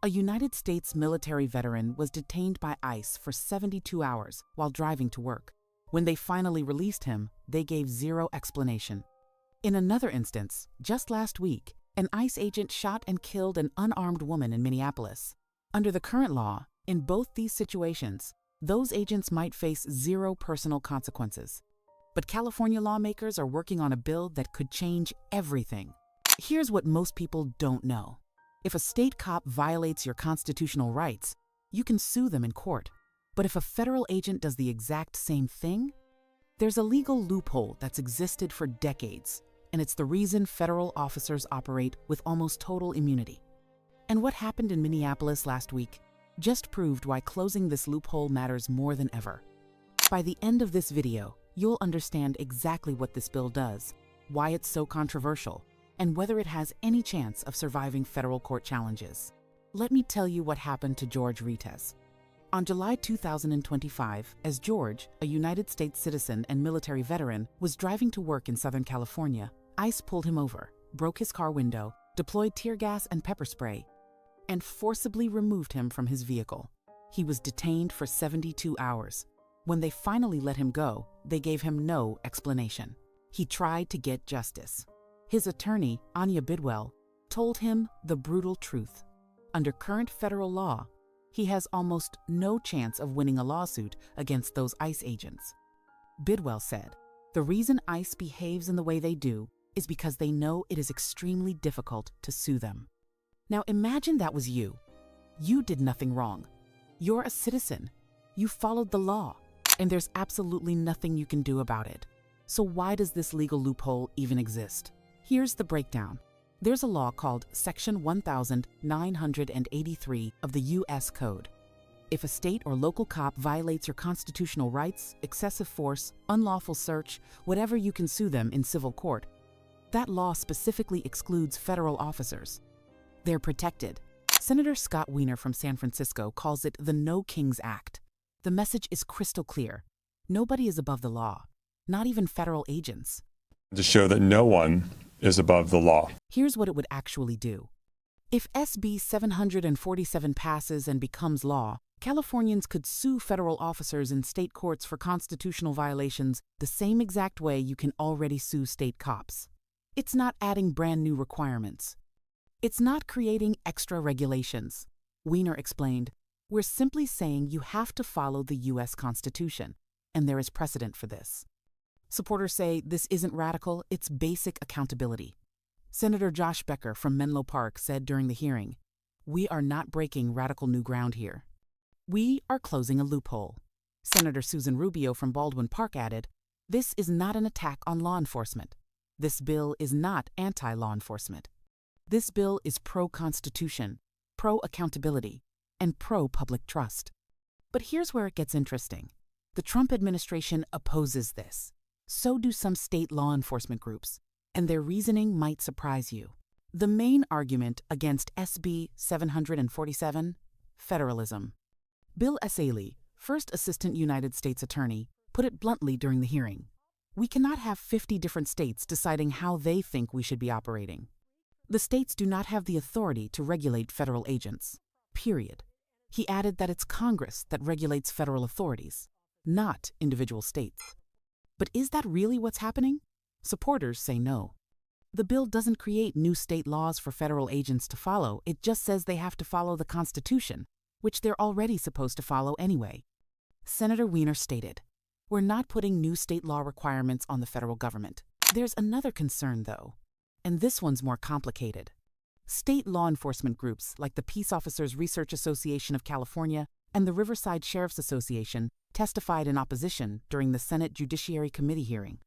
A United States military veteran was detained by ICE for 72 hours while driving to work. When they finally released him, they gave zero explanation. In another instance, just last week, an ICE agent shot and killed an unarmed woman in Minneapolis. Under the current law, in both these situations, those agents might face zero personal consequences. But California lawmakers are working on a bill that could change everything. Here's what most people don't know. If a state cop violates your constitutional rights, you can sue them in court. But if a federal agent does the exact same thing, there's a legal loophole that's existed for decades, and it's the reason federal officers operate with almost total immunity. And what happened in Minneapolis last week just proved why closing this loophole matters more than ever. By the end of this video, you'll understand exactly what this bill does, why it's so controversial, and whether it has any chance of surviving federal court challenges. Let me tell you what happened to George Rites. On July 2025, as George, a United States citizen and military veteran, was driving to work in Southern California, ICE pulled him over, broke his car window, deployed tear gas and pepper spray, and forcibly removed him from his vehicle. He was detained for 72 hours. When they finally let him go, they gave him no explanation. He tried to get justice. His attorney, Anya Bidwell, told him the brutal truth. Under current federal law, he has almost no chance of winning a lawsuit against those ICE agents. Bidwell said, "The reason ICE behaves in the way they do is because they know it is extremely difficult to sue them." Now imagine that was you. You did nothing wrong. You're a citizen. You followed the law, and there's absolutely nothing you can do about it. So why does this legal loophole even exist? Here's the breakdown. There's a law called Section 1983 of the U.S. Code. If a state or local cop violates your constitutional rights, excessive force, unlawful search, whatever, you can sue them in civil court. That law specifically excludes federal officers. They're protected. Senator Scott Wiener from San Francisco calls it the No Kings Act. The message is crystal clear. Nobody is above the law, not even federal agents. To show that no one is above the law. Here's what it would actually do. If SB 747 passes and becomes law, Californians could sue federal officers in state courts for constitutional violations the same exact way you can already sue state cops. It's not adding brand new requirements. It's not creating extra regulations. Wiener explained, "We're simply saying you have to follow the U.S. Constitution, and there is precedent for this." Supporters say this isn't radical, it's basic accountability. Senator Josh Becker from Menlo Park said during the hearing, "We are not breaking radical new ground here. We are closing a loophole." Senator Susan Rubio from Baldwin Park added, "This is not an attack on law enforcement. This bill is not anti-law enforcement. This bill is pro-Constitution, pro-accountability, and pro-public trust." But here's where it gets interesting. The Trump administration opposes this. So do some state law enforcement groups, and their reasoning might surprise you. The main argument against SB 747? Federalism. Bill Essayli, first Assistant United States Attorney, put it bluntly during the hearing. "We cannot have 50 different states deciding how they think we should be operating. The states do not have the authority to regulate federal agents, period." He added that it's Congress that regulates federal authorities, not individual states. But is that really what's happening? Supporters say no. The bill doesn't create new state laws for federal agents to follow. It just says they have to follow the Constitution, which they're already supposed to follow anyway. Senator Wiener stated, "We're not putting new state law requirements on the federal government." There's another concern, though, and this one's more complicated. State law enforcement groups like the Peace Officers Research Association of California and the Riverside Sheriff's Association testified in opposition during the Senate Judiciary Committee hearing.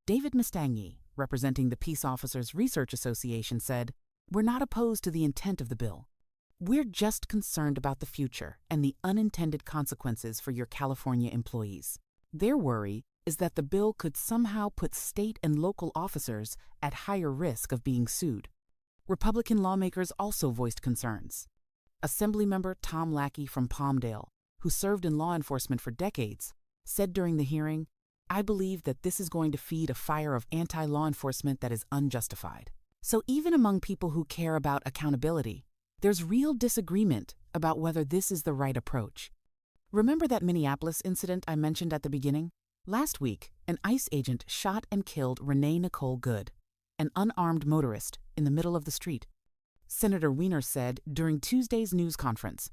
David Mustanghi, representing the Peace Officers Research Association, said, "We're not opposed to the intent of the bill. We're just concerned about the future and the unintended consequences for your California employees." Their worry is that the bill could somehow put state and local officers at higher risk of being sued. Republican lawmakers also voiced concerns. Assemblymember Tom Lackey from Palmdale, who served in law enforcement for decades, said during the hearing, "I believe that this is going to feed a fire of anti-law enforcement that is unjustified." So even among people who care about accountability, There's real disagreement about whether this is the right approach. Remember that Minneapolis incident I mentioned at the beginning? Last week, an ICE agent shot and killed Renee Nicole Good, an unarmed motorist, in the middle of the street. Senator Wiener said during Tuesday's news conference,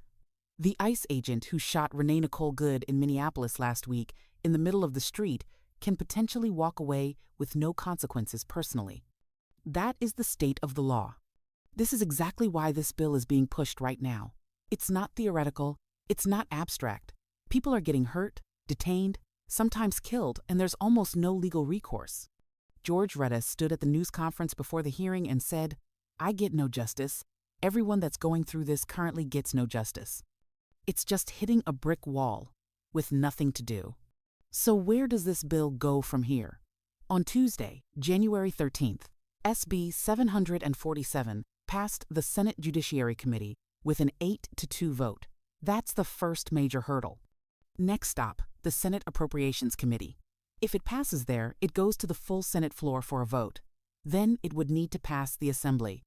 "The ICE agent who shot Renee Nicole Good in Minneapolis last week in the middle of the street can potentially walk away with no consequences personally." That is the state of the law. This is exactly why this bill is being pushed right now. It's not theoretical, it's not abstract. People are getting hurt, detained, sometimes killed, and there's almost no legal recourse. George Reddas stood at the news conference before the hearing and said, "I get no justice. Everyone that's going through this currently gets no justice." It's just hitting a brick wall with nothing to do. So where does this bill go from here? On Tuesday, January 13th, SB 747 passed the Senate Judiciary Committee with an 8-2 vote. That's the first major hurdle. Next stop, the Senate Appropriations Committee. If it passes there, it goes to the full Senate floor for a vote. Then it would need to pass the Assembly.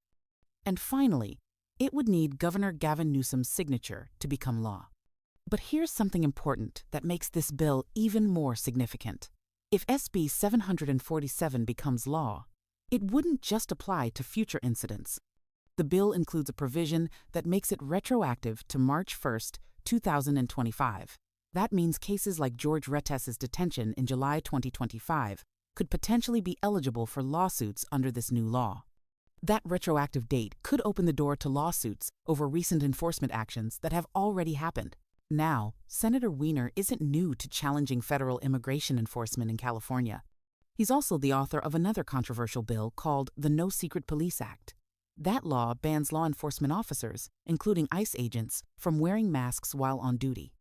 And finally, it would need Governor Gavin Newsom's signature to become law. But here's something important that makes this bill even more significant. If SB 747 becomes law, it wouldn't just apply to future incidents. The bill includes a provision that makes it retroactive to March 1st, 2025. That means cases like George Rettes's detention in July 2025 could potentially be eligible for lawsuits under this new law. That retroactive date could open the door to lawsuits over recent enforcement actions that have already happened. Now, Senator Wiener isn't new to challenging federal immigration enforcement in California. He's also the author of another controversial bill called the No Secret Police Act. That law bans law enforcement officers, including ICE agents, from wearing masks while on duty.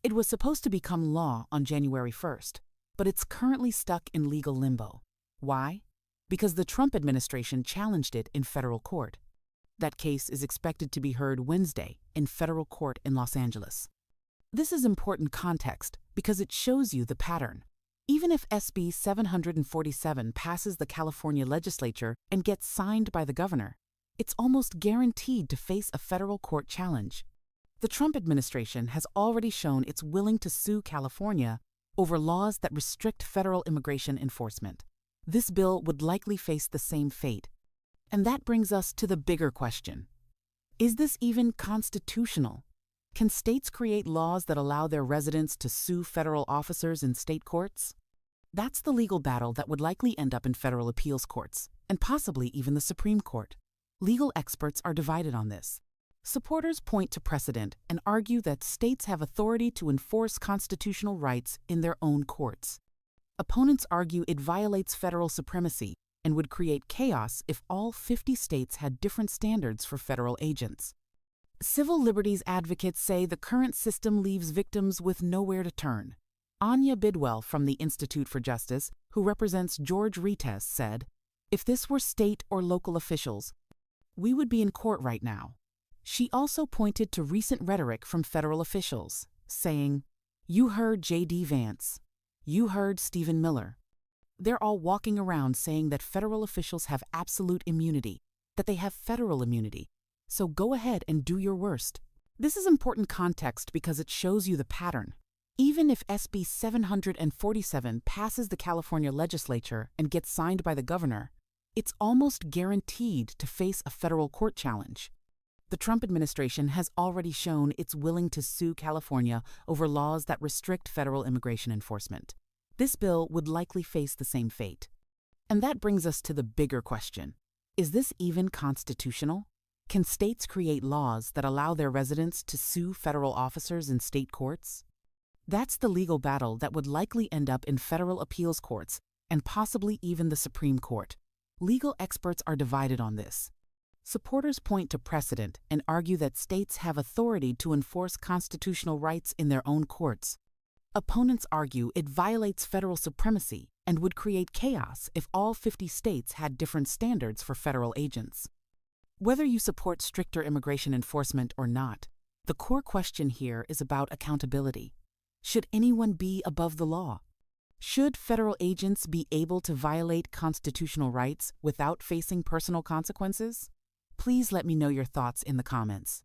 It was supposed to become law on January 1st, but it's currently stuck in legal limbo. Why? Because the Trump administration challenged it in federal court. That case is expected to be heard Wednesday in federal court in Los Angeles. This is important context because it shows you the pattern. Even if SB 747 passes the California Legislature and gets signed by the governor, it's almost guaranteed to face a federal court challenge. The Trump administration has already shown it's willing to sue California over laws that restrict federal immigration enforcement. This bill would likely face the same fate. And that brings us to the bigger question. Is this even constitutional? Can states create laws that allow their residents to sue federal officers in state courts? That's the legal battle that would likely end up in federal appeals courts, and possibly even the Supreme Court. Legal experts are divided on this. Supporters point to precedent and argue that states have authority to enforce constitutional rights in their own courts. Opponents argue it violates federal supremacy and would create chaos if all 50 states had different standards for federal agents. Civil liberties advocates say the current system leaves victims with nowhere to turn. Anya Bidwell from the Institute for Justice, who represents George Rettes, said, "If this were state or local officials, we would be in court right now." She also pointed to recent rhetoric from federal officials, saying, "You heard J.D. Vance. You heard Stephen Miller. They're all walking around saying that federal officials have absolute immunity, that they have federal immunity. So go ahead and do your worst." This is important context because it shows you the pattern. Even if SB 747 passes the California Legislature and gets signed by the governor, it's almost guaranteed to face a federal court challenge. The Trump administration has already shown it's willing to sue California over laws that restrict federal immigration enforcement. This bill would likely face the same fate. And that brings us to the bigger question. Is this even constitutional? Can states create laws that allow their residents to sue federal officers in state courts? That's the legal battle that would likely end up in federal appeals courts and possibly even the Supreme Court. Legal experts are divided on this. Supporters point to precedent and argue that states have authority to enforce constitutional rights in their own courts. Opponents argue it violates federal supremacy and would create chaos if all 50 states had different standards for federal agents. Whether you support stricter immigration enforcement or not, the core question here is about accountability. Should anyone be above the law? Should federal agents be able to violate constitutional rights without facing personal consequences? Please let me know your thoughts in the comments.